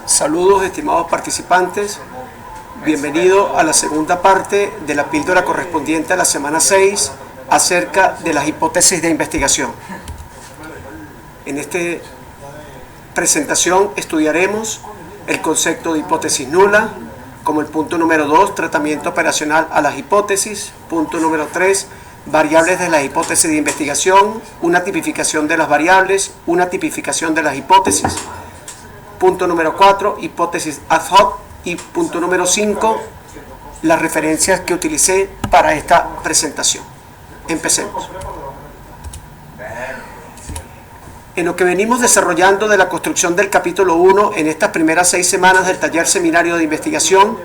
Saludos, estimados participantes. Bienvenido a la segunda parte de la píldora correspondiente a la semana 6 acerca de las hipótesis de investigación. En esta presentación estudiaremos el concepto de hipótesis nula, como el punto número 2, tratamiento operacional a las hipótesis, punto número 3, variables de las hipótesis de investigación, una tipificación de las variables, una tipificación de las hipótesis, punto número 4, hipótesis ad hoc, y punto número 5, las referencias que utilicé para esta presentación. Empecemos. En lo que venimos desarrollando de la construcción del capítulo 1 en estas primeras 6 semanas del taller seminario de investigación,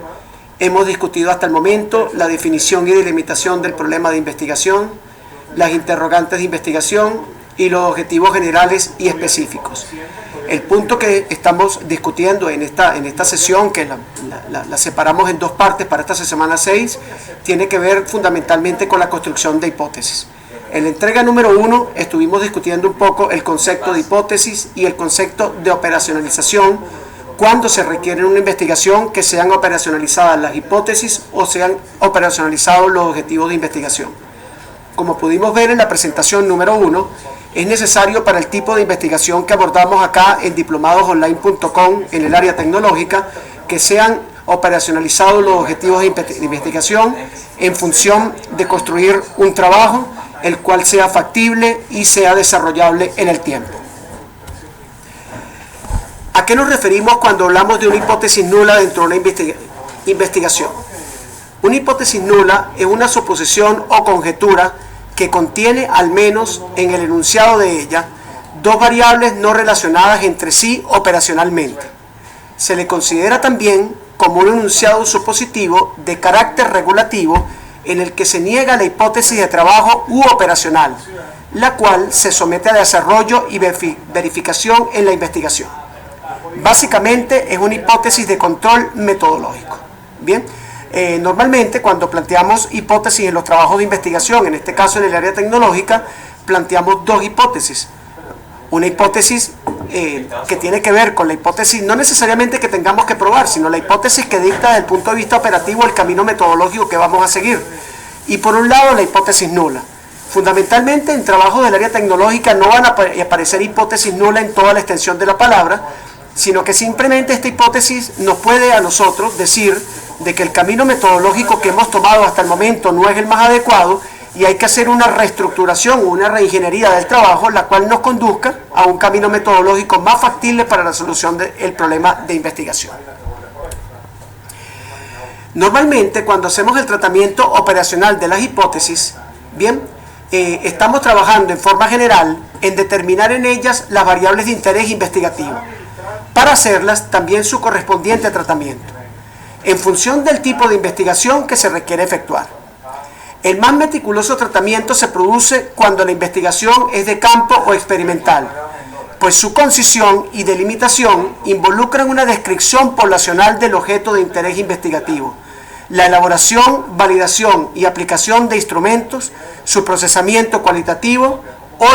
hemos discutido hasta el momento la definición y delimitación del problema de investigación, las interrogantes de investigación y los objetivos generales y específicos. El punto que estamos discutiendo en esta sesión, que la separamos en dos partes para esta semana 6, tiene que ver fundamentalmente con la construcción de hipótesis. En la entrega número 1 estuvimos discutiendo un poco el concepto de hipótesis y el concepto de operacionalización, cuando se requiere una investigación que sean operacionalizadas las hipótesis o sean operacionalizados los objetivos de investigación. Como pudimos ver en la presentación número 1, es necesario para el tipo de investigación que abordamos acá en diplomadosonline.com en el área tecnológica que sean operacionalizados los objetivos de investigación en función de construir un trabajo el cual sea factible y sea desarrollable en el tiempo. ¿A qué nos referimos cuando hablamos de una hipótesis nula dentro de una investigación? Una hipótesis nula es una suposición o conjetura que contiene, al menos en el enunciado de ella, dos variables no relacionadas entre sí operacionalmente. Se le considera también como un enunciado supositivo de carácter regulativo en el que se niega la hipótesis de trabajo u operacional, la cual se somete a desarrollo y verificación en la investigación. Básicamente es una hipótesis de control metodológico. Bien. Normalmente cuando planteamos hipótesis en los trabajos de investigación, en este caso en el área tecnológica, planteamos dos hipótesis. Una hipótesis que tiene que ver con la hipótesis, no necesariamente que tengamos que probar, sino la hipótesis que dicta desde el punto de vista operativo el camino metodológico que vamos a seguir. Y por un lado la hipótesis nula. Fundamentalmente en trabajos del área tecnológica no van a aparecer hipótesis nula en toda la extensión de la palabra, sino que simplemente esta hipótesis nos puede a nosotros decir de que el camino metodológico que hemos tomado hasta el momento no es el más adecuado y hay que hacer una reestructuración, una reingeniería del trabajo, la cual nos conduzca a un camino metodológico más factible para la solución del problema de investigación. Normalmente, cuando hacemos el tratamiento operacional de las hipótesis, bien, estamos trabajando en forma general en determinar en ellas las variables de interés investigativo, para hacerlas también su correspondiente tratamiento, en función del tipo de investigación que se requiere efectuar. El más meticuloso tratamiento se produce cuando la investigación es de campo o experimental, pues su concisión y delimitación involucran una descripción poblacional del objeto de interés investigativo, la elaboración, validación y aplicación de instrumentos, su procesamiento cualitativo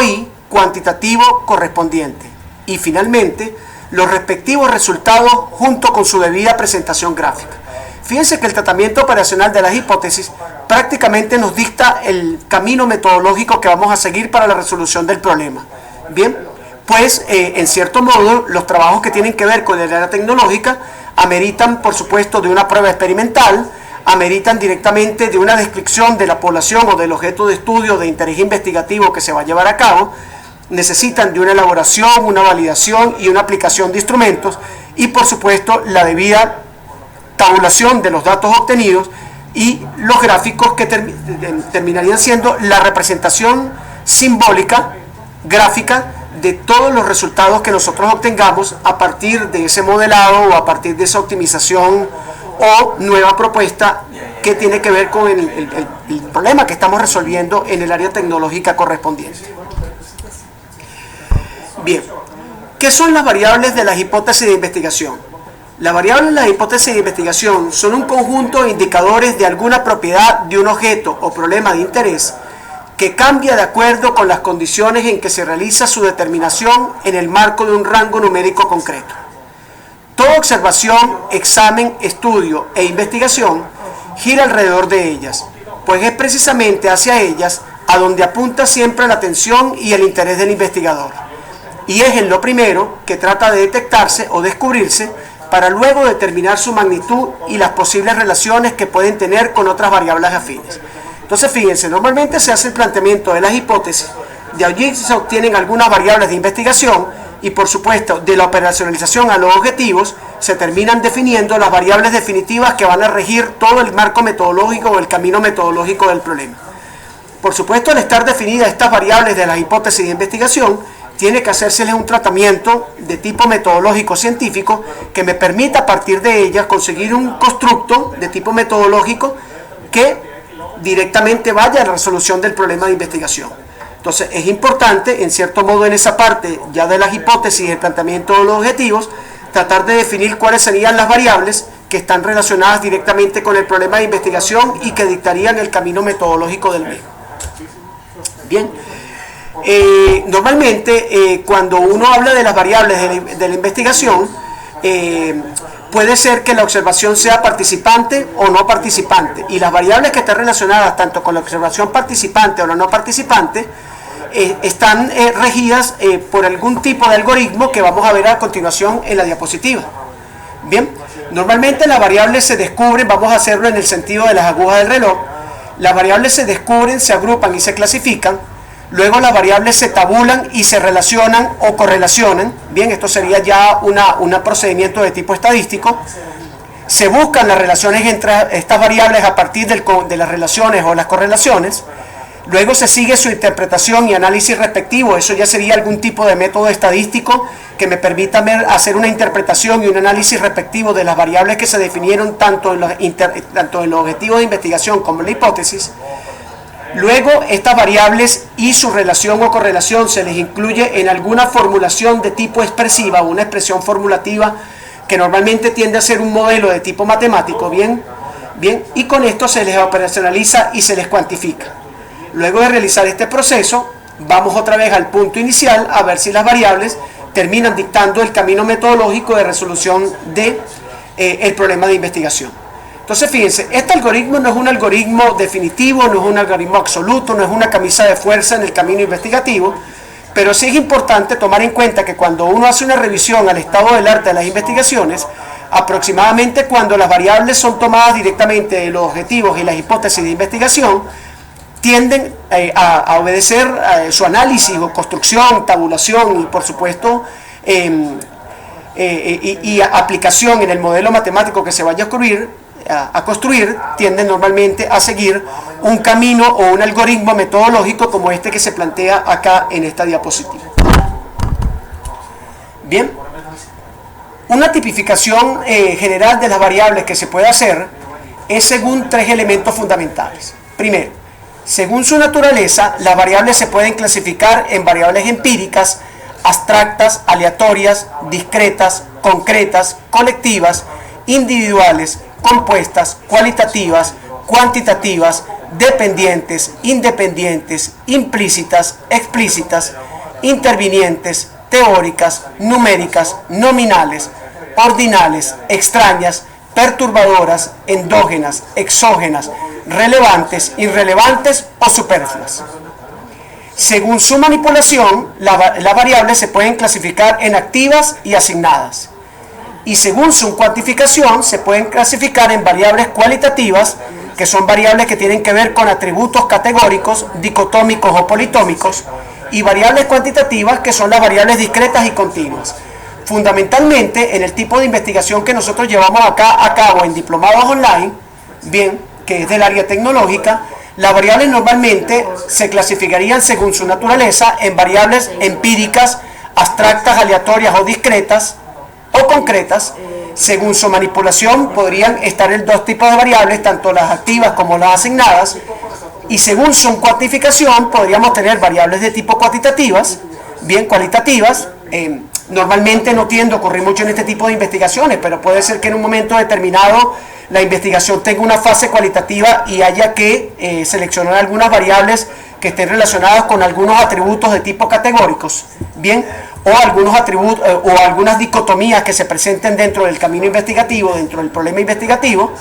y cuantitativo correspondiente, y finalmente, los respectivos resultados junto con su debida presentación gráfica. Fíjense que el tratamiento operacional de las hipótesis prácticamente nos dicta el camino metodológico que vamos a seguir para la resolución del problema. Bien, pues en cierto modo los trabajos que tienen que ver con el área tecnológica ameritan por supuesto de una prueba experimental, ameritan directamente de una descripción de la población o del objeto de estudio de interés investigativo que se va a llevar a cabo, necesitan de una elaboración, una validación y una aplicación de instrumentos y por supuesto la debida tabulación de los datos obtenidos y los gráficos que terminarían siendo la representación simbólica, gráfica de todos los resultados que nosotros obtengamos a partir de ese modelado o a partir de esa optimización o nueva propuesta que tiene que ver con el problema que estamos resolviendo en el área tecnológica correspondiente. Bien, ¿qué son las variables de las hipótesis de investigación? Las variables de las hipótesis de investigación son un conjunto de indicadores de alguna propiedad de un objeto o problema de interés que cambia de acuerdo con las condiciones en que se realiza su determinación en el marco de un rango numérico concreto. Toda observación, examen, estudio e investigación gira alrededor de ellas, pues es precisamente hacia ellas a donde apunta siempre la atención y el interés del investigador. Y es en lo primero que trata de detectarse o descubrirse para luego determinar su magnitud y las posibles relaciones que pueden tener con otras variables afines. Entonces, fíjense, normalmente se hace el planteamiento de las hipótesis, de allí se obtienen algunas variables de investigación y, por supuesto, de la operacionalización a los objetivos se terminan definiendo las variables definitivas que van a regir todo el marco metodológico o el camino metodológico del problema. Por supuesto, al estar definidas estas variables de las hipótesis de investigación, tiene que hacérseles un tratamiento de tipo metodológico científico que me permita a partir de ellas conseguir un constructo de tipo metodológico que directamente vaya a la resolución del problema de investigación. Entonces es importante, en cierto modo, en esa parte ya de las hipótesis y el planteamiento de los objetivos, tratar de definir cuáles serían las variables que están relacionadas directamente con el problema de investigación y que dictarían el camino metodológico del mismo. Bien. Normalmente cuando uno habla de las variables de la investigación, puede ser que la observación sea participante o no participante, y las variables que están relacionadas tanto con la observación participante o la no participante están regidas por algún tipo de algoritmo que vamos a ver a continuación en la diapositiva. Bien, normalmente las variables se descubren, vamos a hacerlo en el sentido de las agujas del reloj. Las variables se descubren, se agrupan y se clasifican. Luego las variables se tabulan y se relacionan o correlacionan. Bien, esto sería ya un procedimiento de tipo estadístico. Se buscan las relaciones entre estas variables a partir de las relaciones o las correlaciones. Luego se sigue su interpretación y análisis respectivo. Eso ya sería algún tipo de método estadístico que me permita hacer una interpretación y un análisis respectivo de las variables que se definieron tanto en los objetivos de investigación como en la hipótesis. Luego, estas variables y su relación o correlación se les incluye en alguna formulación de tipo expresiva, una expresión formulativa que normalmente tiende a ser un modelo de tipo matemático, bien, y con esto se les operacionaliza y se les cuantifica. Luego de realizar este proceso, vamos otra vez al punto inicial a ver si las variables terminan dictando el camino metodológico de resolución del problema de investigación. Entonces, fíjense, este algoritmo no es un algoritmo definitivo, no es un algoritmo absoluto, no es una camisa de fuerza en el camino investigativo, pero sí es importante tomar en cuenta que cuando uno hace una revisión al estado del arte de las investigaciones, aproximadamente cuando las variables son tomadas directamente de los objetivos y las hipótesis de investigación, tienden a obedecer su análisis o construcción, tabulación y, por supuesto, y aplicación en el modelo matemático que se vaya a construir, tienden normalmente a seguir un camino o un algoritmo metodológico como este que se plantea acá en esta diapositiva. Bien, una tipificación general de las variables que se puede hacer es según tres elementos fundamentales. Primero, según su naturaleza, las variables se pueden clasificar en variables empíricas, abstractas, aleatorias, discretas, concretas, colectivas, individuales, compuestas, cualitativas, cuantitativas, dependientes, independientes, implícitas, explícitas, intervinientes, teóricas, numéricas, nominales, ordinales, extrañas, perturbadoras, endógenas, exógenas, relevantes, irrelevantes o superfluas. Según su manipulación, las variables se pueden clasificar en activas y asignadas. Y según su cuantificación, se pueden clasificar en variables cualitativas, que son variables que tienen que ver con atributos categóricos, dicotómicos o politómicos, y variables cuantitativas, que son las variables discretas y continuas. Fundamentalmente, en el tipo de investigación que nosotros llevamos acá a cabo en diplomados online, bien, que es del área tecnológica, las variables normalmente se clasificarían según su naturaleza en variables empíricas, abstractas, aleatorias o discretas, o concretas. Según su manipulación podrían estar en dos tipos de variables, tanto las activas como las asignadas, y según su cuantificación podríamos tener variables de tipo cuantitativas, bien cualitativas, Normalmente no tiende a ocurrir mucho en este tipo de investigaciones, pero puede ser que en un momento determinado la investigación tenga una fase cualitativa y haya que seleccionar algunas variables que estén relacionadas con algunos atributos de tipo categóricos, bien, o algunos atributos o algunas dicotomías que se presenten dentro del camino investigativo, dentro del problema investigativo.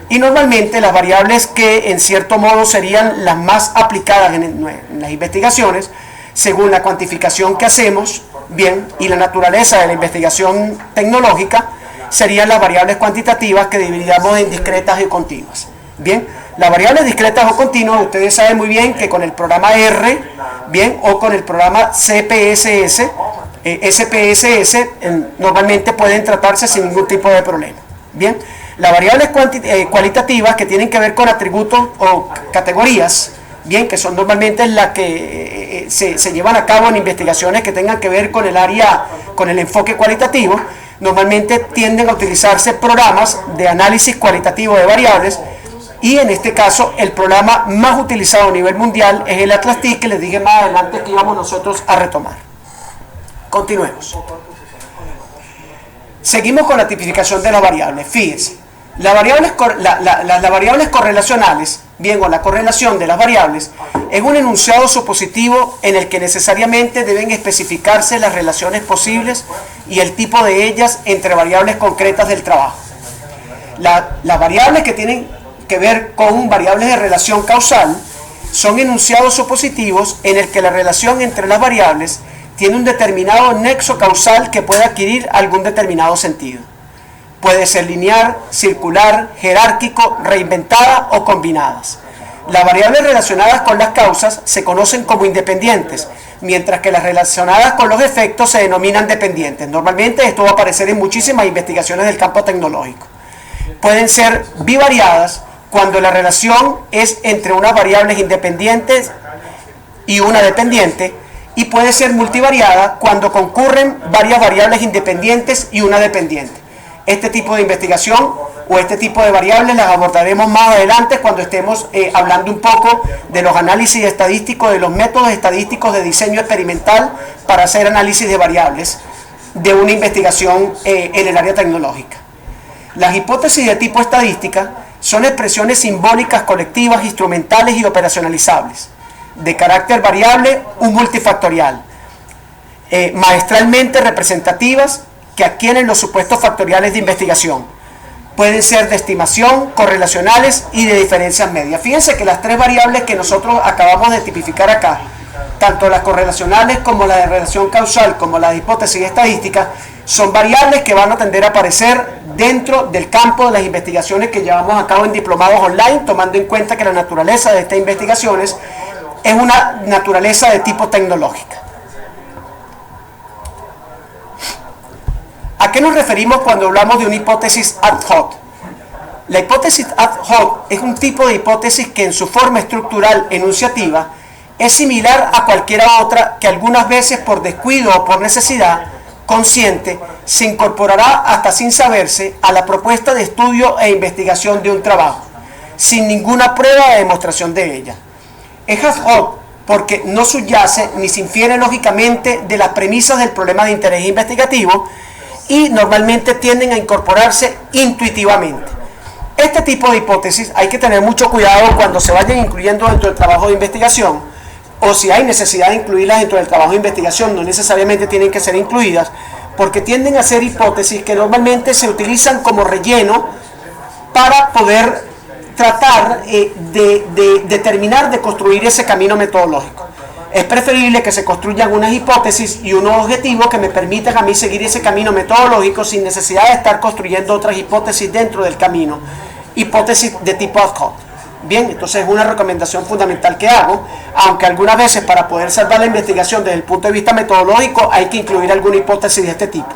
Y normalmente las variables que en cierto modo serían las más aplicadas en las investigaciones, según la cuantificación que hacemos, bien, y la naturaleza de la investigación tecnológica, serían las variables cuantitativas que dividamos en discretas y continuas. Bien, las variables discretas o continuas, ustedes saben muy bien que con el programa R, bien, o con el programa CPSS, SPSS, normalmente pueden tratarse sin ningún tipo de problema. Bien, las variables cualitativas que tienen que ver con atributos o categorías, bien, que son normalmente las que se llevan a cabo en investigaciones que tengan que ver con el área, con el enfoque cualitativo, normalmente tienden a utilizarse programas de análisis cualitativo de variables, y en este caso el programa más utilizado a nivel mundial es el ATLAS-T, que les dije más adelante que íbamos nosotros a retomar. Continuemos. Seguimos con la tipificación de las variables. Fíjense, las variables correlacionales, bien, o la correlación de las variables, es un enunciado supositivo en el que necesariamente deben especificarse las relaciones posibles y el tipo de ellas entre variables concretas del trabajo. Las variables que tienen que ver con variables de relación causal son enunciados supositivos en el que la relación entre las variables tiene un determinado nexo causal que puede adquirir algún determinado sentido. Puede ser lineal, circular, jerárquico, reinventada o combinadas. Las variables relacionadas con las causas se conocen como independientes, mientras que las relacionadas con los efectos se denominan dependientes. Normalmente esto va a aparecer en muchísimas investigaciones del campo tecnológico. Pueden ser bivariadas cuando la relación es entre unas variables independientes y una dependiente, y puede ser multivariada cuando concurren varias variables independientes y una dependiente. Este tipo de investigación o este tipo de variables las abordaremos más adelante cuando estemos hablando un poco de los análisis estadísticos, de los métodos estadísticos de diseño experimental para hacer análisis de variables de una investigación en el área tecnológica. Las hipótesis de tipo estadística son expresiones simbólicas colectivas, instrumentales y operacionalizables, de carácter variable o multifactorial, maestralmente representativas, que adquieren los supuestos factoriales de investigación. Pueden ser de estimación, correlacionales y de diferencias medias. Fíjense que las tres variables que nosotros acabamos de tipificar acá, tanto las correlacionales como la de relación causal, como la de hipótesis estadística, son variables que van a tender a aparecer dentro del campo de las investigaciones que llevamos a cabo en diplomados online, tomando en cuenta que la naturaleza de estas investigaciones es una naturaleza de tipo tecnológica. ¿A qué nos referimos cuando hablamos de una hipótesis ad hoc? La hipótesis ad hoc es un tipo de hipótesis que en su forma estructural enunciativa es similar a cualquiera otra que algunas veces por descuido o por necesidad consciente se incorporará hasta sin saberse a la propuesta de estudio e investigación de un trabajo, sin ninguna prueba de demostración de ella. Es ad hoc porque no subyace ni se infiere lógicamente de las premisas del problema de interés investigativo, y normalmente tienden a incorporarse intuitivamente. Este tipo de hipótesis hay que tener mucho cuidado cuando se vayan incluyendo dentro del trabajo de investigación, o si hay necesidad de incluirlas dentro del trabajo de investigación, no necesariamente tienen que ser incluidas, porque tienden a ser hipótesis que normalmente se utilizan como relleno para poder tratar de terminar de construir ese camino metodológico. Es preferible que se construyan unas hipótesis y unos objetivos que me permitan a mí seguir ese camino metodológico sin necesidad de estar construyendo otras hipótesis dentro del camino, hipótesis de tipo ad hoc. Bien, entonces es una recomendación fundamental que hago, aunque algunas veces para poder salvar la investigación desde el punto de vista metodológico hay que incluir alguna hipótesis de este tipo.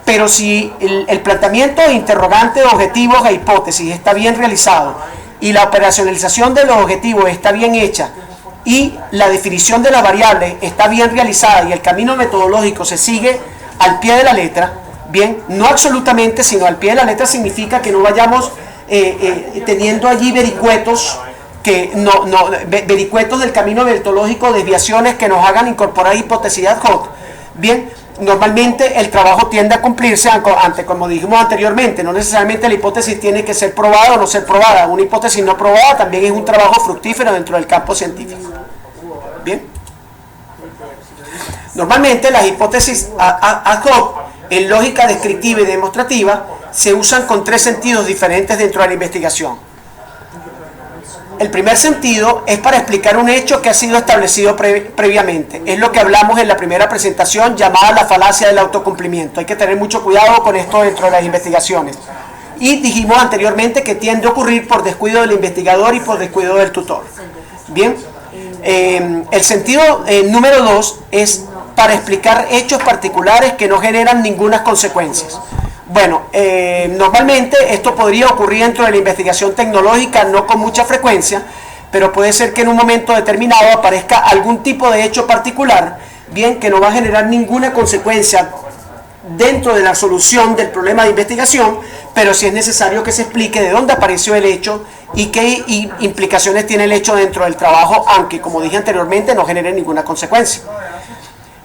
Pero si el planteamiento de interrogantes, objetivos e hipótesis está bien realizado y la operacionalización de los objetivos está bien hecha, y la definición de la variable está bien realizada y el camino metodológico se sigue al pie de la letra, bien, no absolutamente, sino al pie de la letra significa que no vayamos teniendo allí vericuetos, vericuetos del camino metodológico, desviaciones que nos hagan incorporar hipótesis ad hoc, Bien, normalmente el trabajo tiende a cumplirse como dijimos anteriormente, no necesariamente la hipótesis tiene que ser probada o no ser probada. Una hipótesis no probada también es un trabajo fructífero dentro del campo científico. Bien. Normalmente las hipótesis ad hoc en lógica descriptiva y demostrativa se usan con tres sentidos diferentes dentro de la investigación. El primer sentido es para explicar un hecho que ha sido establecido previamente. Es lo que hablamos en la primera presentación, llamada la falacia del autocumplimiento. Hay que tener mucho cuidado con esto dentro de las investigaciones. Y dijimos anteriormente que tiende a ocurrir por descuido del investigador y por descuido del tutor. Bien, el sentido número 2 es para explicar hechos particulares que no generan ninguna consecuencias. Bueno, normalmente esto podría ocurrir dentro de la investigación tecnológica, no con mucha frecuencia, pero puede ser que en un momento determinado aparezca algún tipo de hecho particular, bien, que no va a generar ninguna consecuencia dentro de la solución del problema de investigación, pero sí es necesario que se explique de dónde apareció el hecho y qué implicaciones tiene el hecho dentro del trabajo, aunque, como dije anteriormente, no genere ninguna consecuencia.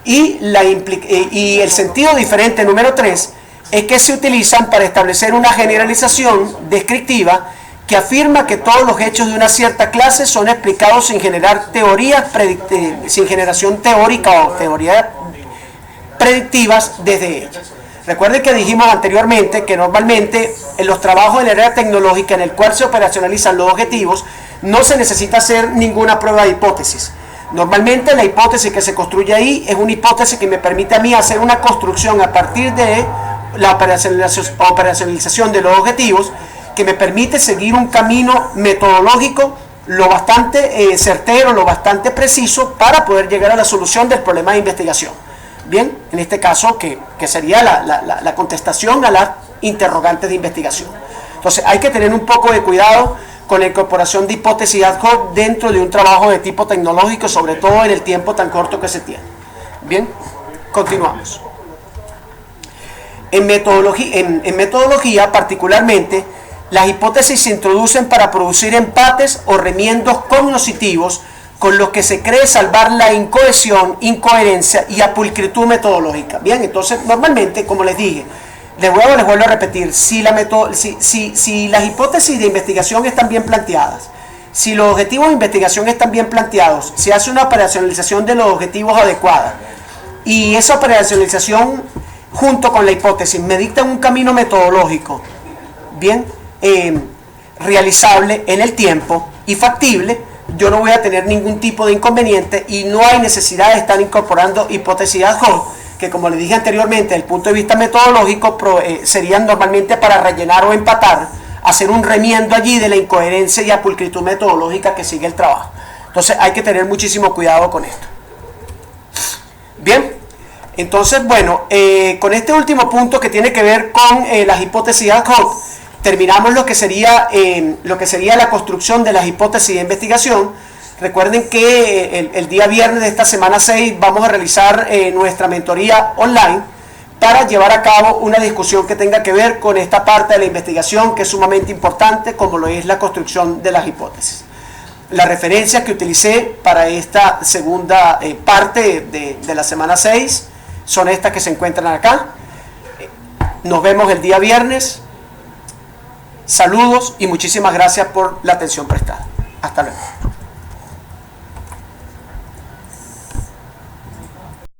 Y el sentido diferente número 3 es que se utilizan para establecer una generalización descriptiva que afirma que todos los hechos de una cierta clase son explicados sin generar sin generación teórica o teorías predictivas desde ellas. Recuerden que dijimos anteriormente que normalmente en los trabajos del área tecnológica en el cual se operacionalizan los objetivos no se necesita hacer ninguna prueba de hipótesis. Normalmente la hipótesis que se construye ahí es una hipótesis que me permite a mí hacer una construcción a partir de la operacionalización de los objetivos, que me permite seguir un camino metodológico lo bastante certero, lo bastante preciso para poder llegar a la solución del problema de investigación. Bien, en este caso que sería la contestación a las interrogantes de investigación. Entonces hay que tener un poco de cuidado con la incorporación de hipótesis ad hoc dentro de un trabajo de tipo tecnológico, sobre todo en el tiempo tan corto que se tiene. Bien, continuamos. En metodología, particularmente, las hipótesis se introducen para producir empates o remiendos cognitivos con los que se cree salvar la incohesión, incoherencia y apulcritud metodológica. Bien, entonces, normalmente, como les dije, les vuelvo a repetir, si las hipótesis de investigación están bien planteadas, si los objetivos de investigación están bien planteados, se hace una operacionalización de los objetivos adecuada, y esa operacionalización junto con la hipótesis me dicta un camino metodológico bien realizable en el tiempo y factible, yo no voy a tener ningún tipo de inconveniente y no hay necesidad de estar incorporando hipótesis ad hoc, que como les dije anteriormente, desde el punto de vista metodológico serían normalmente para rellenar o empatar, hacer un remiendo allí de la incoherencia y apulcritud metodológica que sigue el trabajo. Entonces hay que tener muchísimo cuidado con esto. Bien, entonces bueno, con este último punto que tiene que ver con las hipótesis ad hoc, terminamos lo que sería la construcción de las hipótesis de investigación. Recuerden que el día viernes de esta semana 6 vamos a realizar nuestra mentoría online para llevar a cabo una discusión que tenga que ver con esta parte de la investigación que es sumamente importante, como lo es la construcción de las hipótesis. Las referencias que utilicé para esta segunda parte de la semana 6 son estas que se encuentran acá. Nos vemos el día viernes. Saludos y muchísimas gracias por la atención prestada. Hasta luego.